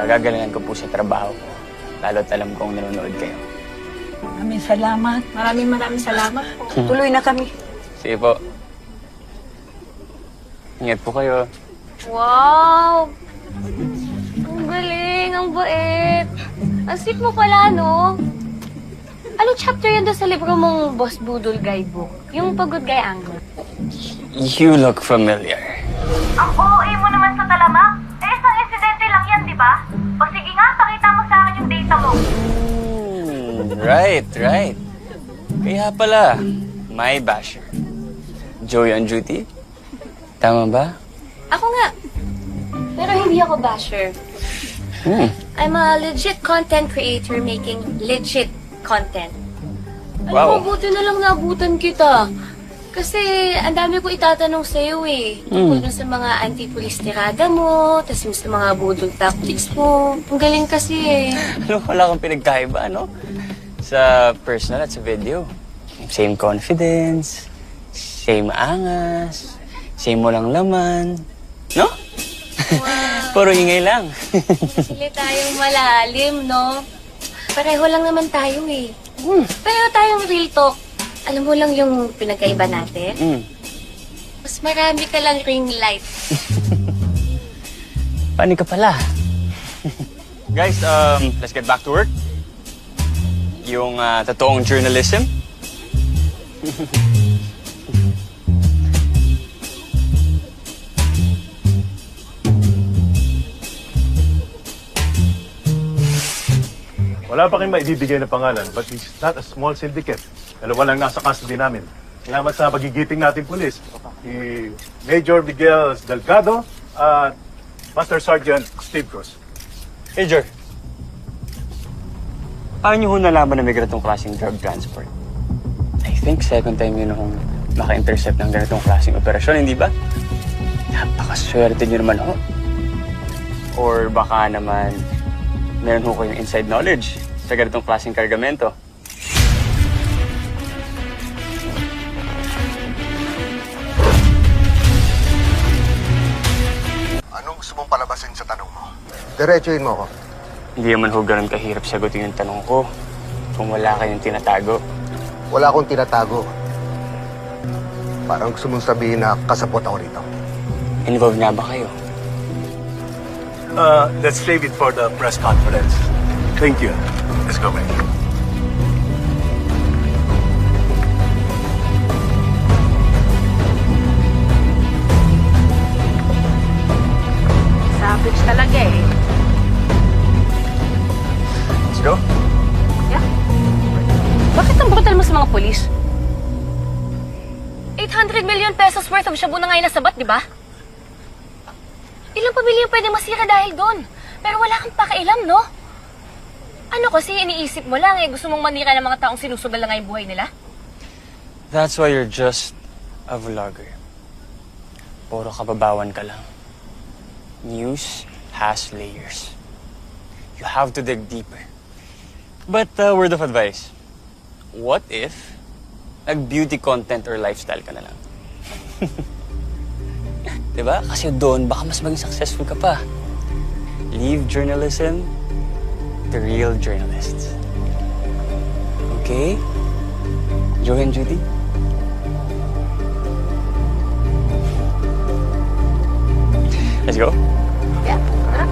Gagalingan ko po sa trabaho ko. Lalo't alam kong nanonood kayo. Maraming salamat. Maraming salamat po. Tuloy na kami. Sige po. Ingat po kayo. Wow! Ang galing, ang bait. Ang sweet mo pala, no? Anong chapter yun doon sa libro mong Boss Budol Guidebook? Yung Pagod Guy Angle. You look familiar. Ang OA mo naman sa talamak? Eh, isang insidente lang yan, di ba? O sige nga, pakita mo sa akin yung data mo. Right. Kaya pala, my basher. Joey on duty? Tama ba? Ako nga. Pero hindi ako basher. I'm a legit content creator making legit content. Wow. Alam mo, buti na lang naabutan kita. Kasi ang dami ko itatanong sa'yo eh. Tungkol dun sa mga anti-police tirada mo, tas yung sa mga budol tactics mo. Ang galing kasi eh. Ano, wala kang pinagkaiba, no? Sa personal at sa video. Same confidence, same angas, same walang laman. No? Wow. Puro ingay lang. Sila tayong malalim, no? Pareho lang naman tayo eh. Pareho tayong real talk. Alam mo lang yung pinagkaiba natin? Mas marami ka lang ring light. Paano ka pala? Guys, let's get back to work. Yung totoong journalism. Wala pa kayong maibibigay na pangalan, but it's not a small syndicate. Dalawa lang nasa custody namin. Salamat sa pagigiting natin, pulis. Si Major Miguel Delgado at Master Sergeant Steve Cruz. Hey, Jer. Paano niyo ho nalaman na may ganitong klaseng drug transport? I think second time yun akong maka-intercept ng ganitong klaseng operasyon, hindi ba? Napakaswerte niyo naman ho. Or baka naman meron ho kayong inside knowledge sa ganitong klaseng kargamento. Anong gusto mong palabasin sa tanong mo? Diretsuhin mo ako. Hindi naman ho ganun kahirap sagutin yung tanong ko kung wala kayong tinatago. Wala akong tinatago. Parang gusto mong sabihin na kasapot ako rito. Involved nga ba kayo? Let's save it for the press conference. Thank you. Let's go back. Savage talaga eh. Let's go. Yeah? Bakit ang brutal mo sa mga polis? 800 million pesos worth of shabu na ngayon nasabat, di ba? Ilang pamilya pwede masira dahil doon? Pero wala kang pakailam, no? Ano kasi iniisip mo lang eh, gusto mong manira ng mga taong sinusugal na nga yung buhay nila? That's why you're just a vlogger. Puro kababawan ka lang. News has layers. You have to dig deeper. But word of advice, what if nag-beauty content or lifestyle ka na lang? Diba? Kasi doon, baka mas maging successful ka pa. Leave journalism to real journalists. Okay? Joey and Judy? Let's go. Yeah, tara.